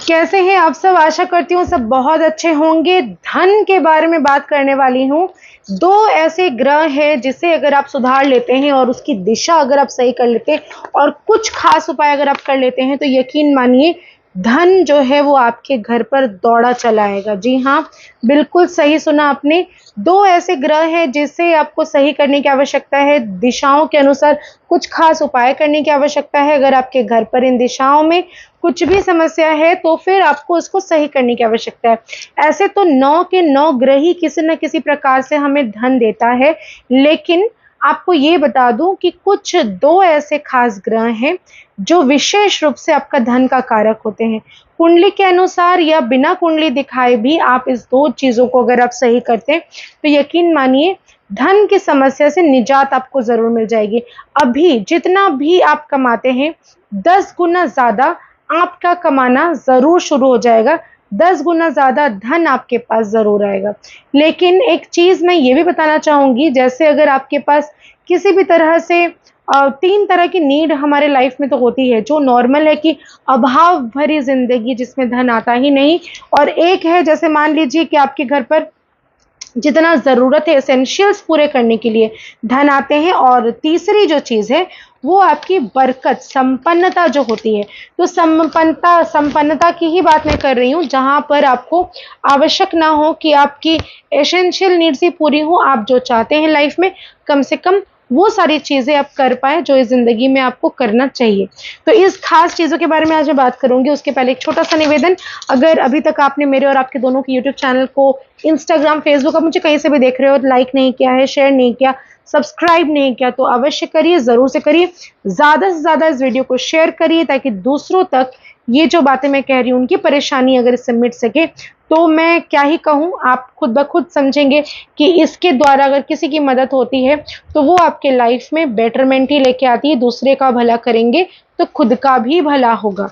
कैसे हैं आप सब? आशा करती हूँ सब बहुत अच्छे होंगे। धन के बारे में बात करने वाली हूँ। दो ऐसे ग्रह हैं जिसे अगर आप सुधार लेते हैं और उसकी दिशा अगर आप सही कर लेते हैं और कुछ खास उपाय अगर आप कर लेते हैं तो यकीन मानिए धन जो है वो आपके घर पर दौड़ा चला आएगा। जी हाँ, बिल्कुल सही सुना आपने। दो ऐसे ग्रह हैं जिसे आपको सही करने की आवश्यकता है। दिशाओं के अनुसार कुछ खास उपाय करने की आवश्यकता है। अगर आपके घर पर इन दिशाओं में कुछ भी समस्या है तो फिर आपको इसको सही करने की आवश्यकता है। ऐसे तो 9 के 9 ग्रह ही किसी न किसी प्रकार से हमें धन देता है, लेकिन आपको ये बता दूं कि कुछ दो ऐसे खास ग्रह हैं जो विशेष रूप से आपका धन का कारक होते हैं। कुंडली के अनुसार या बिना कुंडली दिखाए भी आप इस दो चीज़ों को अगर आप सही करते हैं तो यकीन मानिए धन की समस्या से निजात आपको ज़रूर मिल जाएगी। अभी जितना भी आप कमाते हैं 10 गुना ज़्यादा आपका कमाना ज़रूर शुरू हो जाएगा। 10 गुना ज़्यादा धन आपके पास ज़रूर आएगा। लेकिन एक चीज़ मैं ये भी बताना चाहूँगी, जैसे अगर आपके पास किसी भी तरह से 3 तरह की नीड हमारे लाइफ में तो होती है, जो नॉर्मल है कि अभाव भरी ज़िंदगी जिसमें धन आता ही नहीं, और एक है जैसे मान लीजिए कि आपके घर पर जितना ज़रूरत है एसेंशियल्स पूरे करने के लिए धन आते हैं, और तीसरी जो चीज़ है वो आपकी बरकत, संपन्नता जो होती है। तो संपन्नता की ही बात मैं कर रही हूँ, जहाँ पर आपको आवश्यक ना हो कि आपकी एसेंशियल नीड्स ही पूरी हो। आप जो चाहते हैं लाइफ में कम से कम वो सारी चीज़ें आप कर पाएँ जो इस ज़िंदगी में आपको करना चाहिए। तो इस खास चीज़ों के बारे में आज मैं बात करूँगी। उसके पहले एक छोटा सा निवेदन, अगर अभी तक आपने मेरे और आपके दोनों के यूट्यूब चैनल को इंस्टाग्राम, फेसबुक, आप मुझे कहीं से भी देख रहे हो, लाइक नहीं किया है, शेयर नहीं किया, सब्सक्राइब नहीं किया तो अवश्य करिए, ज़रूर से करिए। ज़्यादा से ज़्यादा इस वीडियो को शेयर करिए ताकि दूसरों तक ये जो बातें मैं कह रही हूँ उनकी परेशानी अगर इससे मिट सके तो मैं क्या ही कहूँ, आप खुद ब खुद समझेंगे कि इसके द्वारा अगर किसी की मदद होती है तो वो आपके लाइफ में बेटरमेंट ही लेके आती है। दूसरे का भला करेंगे तो खुद का भी भला होगा।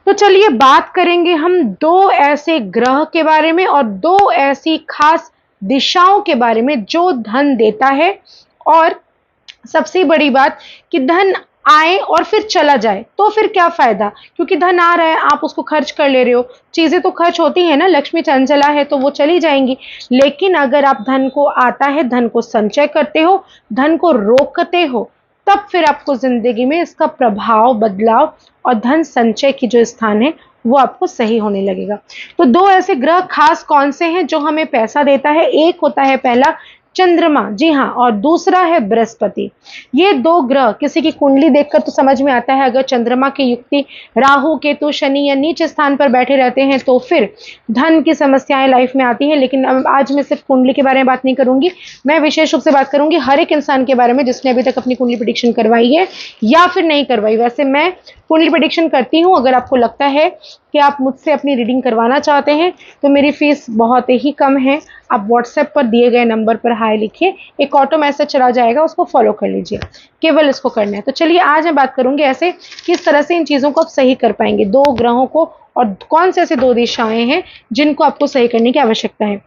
तो चलिए बात करेंगे हम दो ऐसे ग्रह के बारे में और दो ऐसी खास दिशाओं के बारे में जो धन देता है। और सबसे बड़ी बात कि धन आए और फिर चला जाए तो फिर क्या फायदा, क्योंकि धन आ रहा है आप उसको खर्च कर ले रहे हो। चीजें तो खर्च होती है ना, लक्ष्मी चंचला है तो वो चली जाएंगी। लेकिन अगर आप धन को आता है, धन को संचय करते हो, धन को रोकते हो, तब फिर आपको जिंदगी में इसका प्रभाव, बदलाव और धन संचय की जो स्थान है वो आपको सही होने लगेगा। तो दो ऐसे ग्रह खास कौन से हैं जो हमें पैसा देता है? एक होता है पहला चंद्रमा, जी हाँ, और दूसरा है बृहस्पति। ये दो ग्रह किसी की कुंडली देखकर तो समझ में आता है, अगर चंद्रमा की युक्ति राहु, केतु, शनि या नीच स्थान पर बैठे रहते हैं तो फिर धन की समस्याएं लाइफ में आती हैं। लेकिन अब आज मैं सिर्फ कुंडली के बारे में बात नहीं करूंगी, मैं विशेष रूप से बात करूंगी हर एक इंसान के बारे में जिसने अभी तक अपनी कुंडली प्रेडिक्शन करवाई है या फिर नहीं करवाई। वैसे मैं कुंडली प्रेडिक्शन करती हूँ। अगर आपको लगता है कि आप मुझसे अपनी रीडिंग करवाना चाहते हैं तो मेरी फीस बहुत ही कम है। आप व्हाट्सएप पर दिए गए नंबर पर हाय लिखिए, एक ऑटो मैसेज चला जाएगा, उसको फॉलो कर लीजिए, केवल इसको करना है। तो चलिए आज मैं बात करूंगी ऐसे किस तरह से इन चीज़ों को आप सही कर पाएंगे, दो ग्रहों को, और कौन से ऐसे दो दिशाएं हैं जिनको आपको सही करने की आवश्यकता है।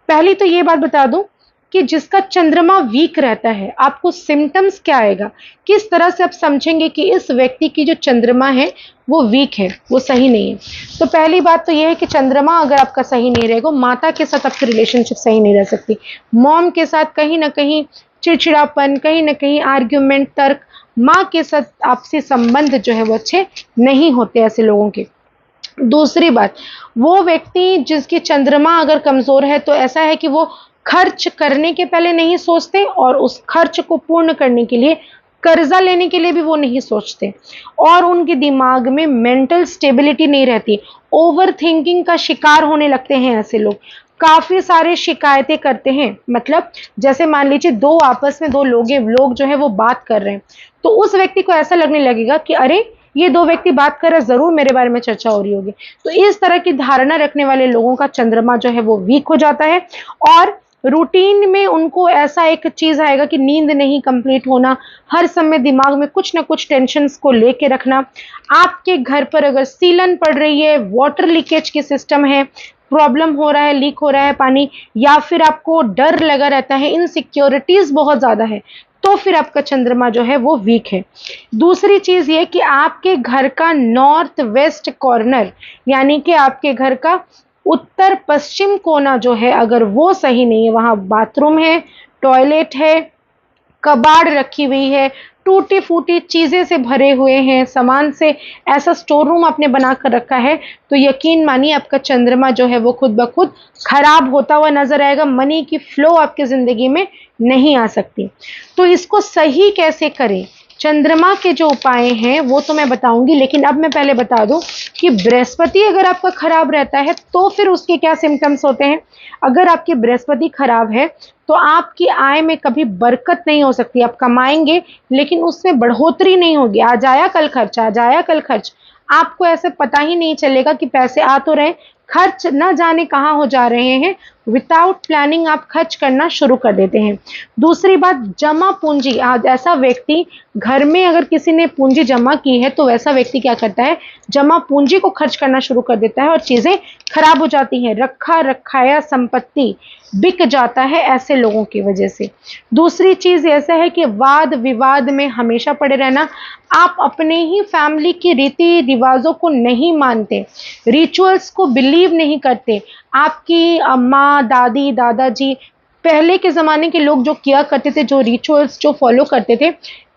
पहली तो ये बात बता दूं कि जिसका चंद्रमा वीक रहता है आपको सिम्टम्स क्या आएगा, किस तरह से आप समझेंगे कि इस व्यक्ति की जो चंद्रमा है वो वीक है, वो सही नहीं है। तो पहली बात तो यह है कि चंद्रमा अगर आपका सही नहीं रहेगा, माता के साथ आपकी रिलेशनशिप सही नहीं रह सकती। मॉम के साथ कहीं ना कहीं चिड़चिड़ापन, कहीं ना कहीं आर्ग्यूमेंट, तर्क, माँ के साथ आपसी संबंध जो है वो अच्छे नहीं होते ऐसे लोगों के। दूसरी बात, वो व्यक्ति जिसकी चंद्रमा अगर कमजोर है तो ऐसा है कि वो खर्च करने के पहले नहीं सोचते और उस खर्च को पूर्ण करने के लिए, कर्जा लेने के लिए भी वो नहीं सोचते, और उनके दिमाग में मेंटल स्टेबिलिटी नहीं रहती। ओवर थिंकिंग का शिकार होने लगते हैं ऐसे लोग, काफी सारे शिकायतें करते हैं। मतलब जैसे मान लीजिए दो आपस में दो लोग जो है वो बात कर रहे हैं तो उस व्यक्ति को ऐसा लगने लगेगा कि अरे ये दो व्यक्ति बात कर रहे, जरूर मेरे बारे में चर्चा हो रही होगी। तो इस तरह की धारणा रखने वाले लोगों का चंद्रमा जो है वो वीक हो जाता है, और रूटीन में उनको ऐसा एक चीज आएगा कि नींद नहीं कंप्लीट होना, हर समय दिमाग में कुछ ना कुछ टेंशन्स को लेके रखना। आपके घर पर अगर सीलन पड़ रही है, वाटर लीकेज की सिस्टम है, प्रॉब्लम हो रहा है, लीक हो रहा है पानी, या फिर आपको डर लगा रहता है, इनसिक्योरिटीज बहुत ज्यादा है, तो फिर आपका चंद्रमा जो है वो वीक है। दूसरी चीज ये कि आपके घर का नॉर्थ वेस्ट कॉर्नर, यानी कि आपके घर का उत्तर पश्चिम कोना जो है, अगर वो सही नहीं है, वहां बाथरूम है, टॉयलेट है, कबाड़ रखी हुई है, टूटी फूटी चीजें से भरे हुए हैं, सामान से ऐसा स्टोर रूम आपने बना कर रखा है, तो यकीन मानिए आपका चंद्रमा जो है वो खुद ब खुद खराब होता हुआ नजर आएगा। मनी की फ्लो आपकी जिंदगी में नहीं आ सकती। तो इसको सही कैसे करें, चंद्रमा के जो उपाय हैं वो तो मैं बताऊंगी, लेकिन अब मैं पहले बता दूं कि बृहस्पति अगर आपका खराब रहता है तो फिर उसके क्या सिम्टम्स होते हैं। अगर आपकी बृहस्पति खराब है तो आपकी आय में कभी बरकत नहीं हो सकती। आप कमाएंगे लेकिन उसमें बढ़ोतरी नहीं होगी। आज आया कल खर्च, आज आया कल खर्च, आपको ऐसे पता ही नहीं चलेगा कि पैसे आ तो रहे, खर्च न जाने कहाँ हो जा रहे हैं। विदाउट प्लानिंग आप खर्च करना शुरू कर देते हैं। दूसरी बात, जमा पूंजी। आज ऐसा व्यक्ति, घर में अगर किसी ने पूंजी जमा की है तो वैसा व्यक्ति क्या करता है, जमा पूंजी को खर्च करना शुरू कर देता है और चीजें खराब हो जाती हैं। रखा रखाया संपत्ति बिक जाता है ऐसे लोगों की वजह से। दूसरी चीज ऐसा है कि वाद विवाद में हमेशा पड़े रहना। आप अपने ही फैमिली की रीति रिवाजों को नहीं मानते, रिचुअल्स को बिलीव नहीं करते। आपकी माँ, दादी, दादाजी, पहले के ज़माने के लोग जो किया करते थे, जो रिचुअल्स जो फॉलो करते थे,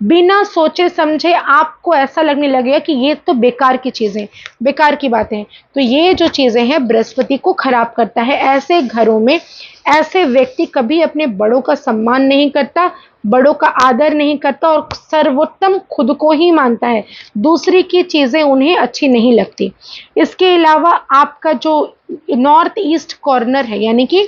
बिना सोचे समझे आपको ऐसा लगने लगेगा कि ये तो बेकार की चीज़ें, बेकार की बातें। तो ये जो चीज़ें हैं बृहस्पति को खराब करता है। ऐसे घरों में ऐसे व्यक्ति कभी अपने बड़ों का सम्मान नहीं करता, बड़ों का आदर नहीं करता और सर्वोत्तम खुद को ही मानता है। दूसरी की चीज़ें उन्हें अच्छी नहीं लगती। इसके अलावा आपका जो नॉर्थ ईस्ट कॉर्नर है, यानी कि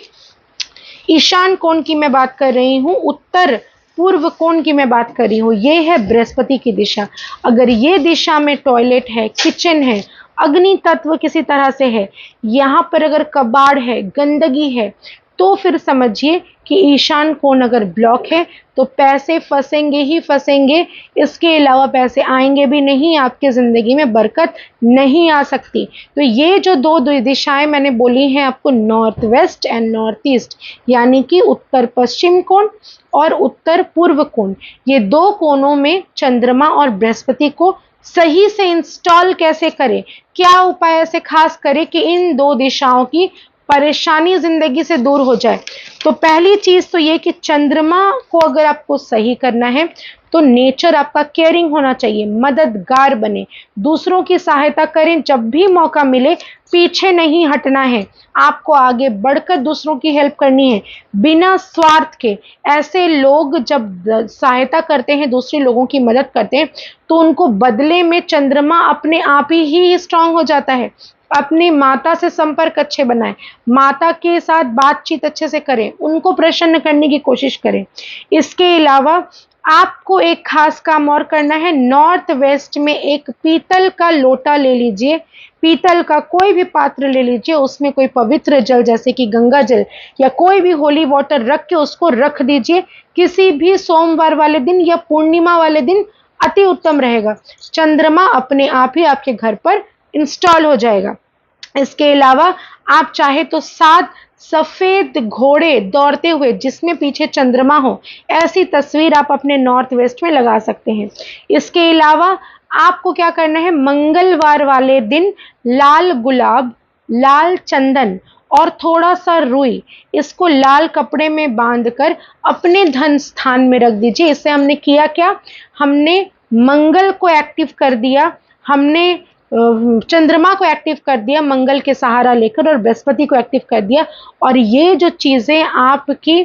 ईशान कोण की मैं बात कर रही हूँ, उत्तर पूर्व कोण की मैं बात कर रही हूँ, ये है बृहस्पति की दिशा। अगर ये दिशा में टॉयलेट है, किचन है, अग्नि तत्व किसी तरह से है, यहाँ पर अगर कबाड़ है, गंदगी है, तो फिर समझिए कि ईशान कोण अगर ब्लॉक है तो पैसे फंसेंगे ही फंसेंगे। इसके अलावा पैसे आएंगे भी नहीं, आपके ज़िंदगी में बरकत नहीं आ सकती। तो ये जो दो दिशाएं मैंने बोली हैं आपको, north west and north east, यानी कि उत्तर पश्चिम कोण और उत्तर पूर्व कोण, ये दो कोणों में चंद्रमा और बृहस्पति को सही से इंस्टॉल कैसे करें, क्या उपाय ऐसे खास करें कि इन दो दिशाओं की परेशानी जिंदगी से दूर हो जाए। तो पहली चीज तो ये कि चंद्रमा को अगर आपको सही करना है तो नेचर आपका केयरिंग होना चाहिए, मददगार बने, दूसरों की सहायता करें, जब भी मौका मिले पीछे नहीं हटना है, आपको आगे बढ़कर दूसरों की हेल्प करनी है बिना स्वार्थ के। ऐसे लोग जब सहायता करते हैं, दूसरे लोगों की मदद करते हैं, तो उनको बदले में चंद्रमा अपने आप ही स्ट्रांग हो जाता है। अपनी माता से संपर्क अच्छे बनाएं, माता के साथ बातचीत अच्छे से करें, उनको प्रसन्न करने की कोशिश करें। इसके अलावा आपको एक खास काम और करना है, नॉर्थ वेस्ट में एक पीतल का लोटा ले लीजिए, पीतल का कोई भी पात्र ले लीजिए, उसमें कोई पवित्र जल जैसे कि गंगा जल या कोई भी होली वाटर रख के उसको रख दीजिए। किसी भी सोमवार वाले दिन या पूर्णिमा वाले दिन अति उत्तम रहेगा। चंद्रमा अपने आप ही आपके घर पर इंस्टॉल हो जाएगा। इसके अलावा आप चाहे तो 7 सफेद घोड़े दौड़ते हुए जिसमें पीछे चंद्रमा हो, ऐसी तस्वीर आप अपने नॉर्थ वेस्ट में लगा सकते हैं। इसके अलावा आपको क्या करना है, मंगलवार वाले दिन लाल गुलाब, लाल चंदन और थोड़ा सा रुई, इसको लाल कपड़े में बांधकर अपने धन स्थान में रख दीजिए। इससे हमने किया क्या, हमने मंगल को एक्टिव कर दिया, हमने चंद्रमा को एक्टिव कर दिया मंगल के सहारा लेकर और बृहस्पति को एक्टिव कर दिया। और ये जो चीज़ें आपकी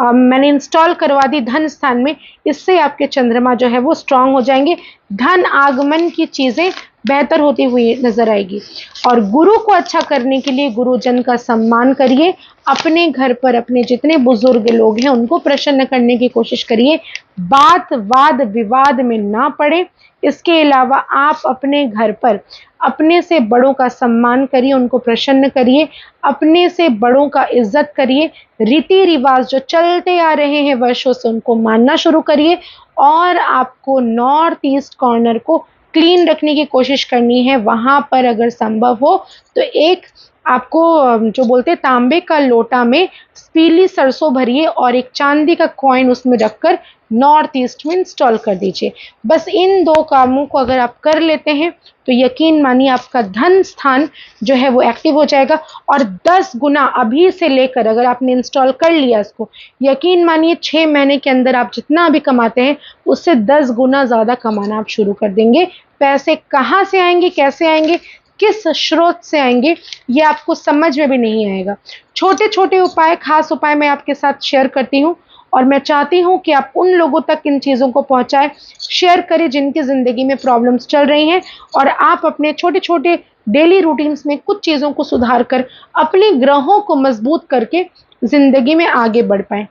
मैंने इंस्टॉल करवा दी धन स्थान में, इससे आपके चंद्रमा जो है वो स्ट्रांग हो जाएंगे, धन आगमन की चीज़ें बेहतर होती हुई नजर आएगी। और गुरु को अच्छा करने के लिए गुरुजन का सम्मान करिए, अपने घर पर अपने जितने बुजुर्ग लोग हैं उनको प्रसन्न करने की कोशिश करिए, बात वाद विवाद में ना पड़े। इसके अलावा आप अपने घर पर अपने से बड़ों का सम्मान करिए, उनको प्रसन्न करिए, अपने से बड़ों का इज्जत करिए, रीति रिवाज जो चलते आ रहे हैं वर्षों से उनको मानना शुरू करिए। और आपको नॉर्थ ईस्ट कॉर्नर को क्लीन रखने की कोशिश करनी है। वहां पर अगर संभव हो तो एक आपको जो बोलते हैं तांबे का लोटा में पीली सरसों भरिए और एक चांदी का कॉइन उसमें रखकर नॉर्थ ईस्ट में इंस्टॉल कर दीजिए। बस इन 2 कामों को अगर आप कर लेते हैं तो यकीन मानिए आपका धन स्थान जो है वो एक्टिव हो जाएगा और 10 गुना अभी से लेकर अगर आपने इंस्टॉल कर लिया इसको, यकीन मानिए 6 महीने के अंदर आप जितना अभी कमाते हैं उससे 10 गुना ज़्यादा कमाना आप शुरू कर देंगे। पैसे कहाँ से आएंगे, कैसे आएंगे, किस स्रोत से आएंगे, ये आपको समझ में भी नहीं आएगा। छोटे छोटे उपाय, खास उपाय मैं आपके साथ शेयर करती हूँ और मैं चाहती हूँ कि आप उन लोगों तक इन चीज़ों को पहुँचाएं, शेयर करें जिनकी ज़िंदगी में प्रॉब्लम्स चल रही हैं और आप अपने छोटे छोटे डेली रूटीन्स में कुछ चीज़ों को सुधार कर अपने ग्रहों को मजबूत करके ज़िंदगी में आगे बढ़ पाएं।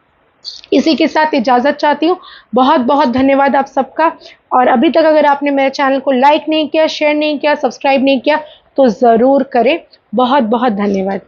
इसी के साथ इजाज़त चाहती हूँ। बहुत बहुत धन्यवाद आप सबका। और अभी तक अगर आपने मेरे चैनल को लाइक नहीं किया, शेयर नहीं किया, सब्सक्राइब नहीं किया तो ज़रूर करें। बहुत बहुत धन्यवाद।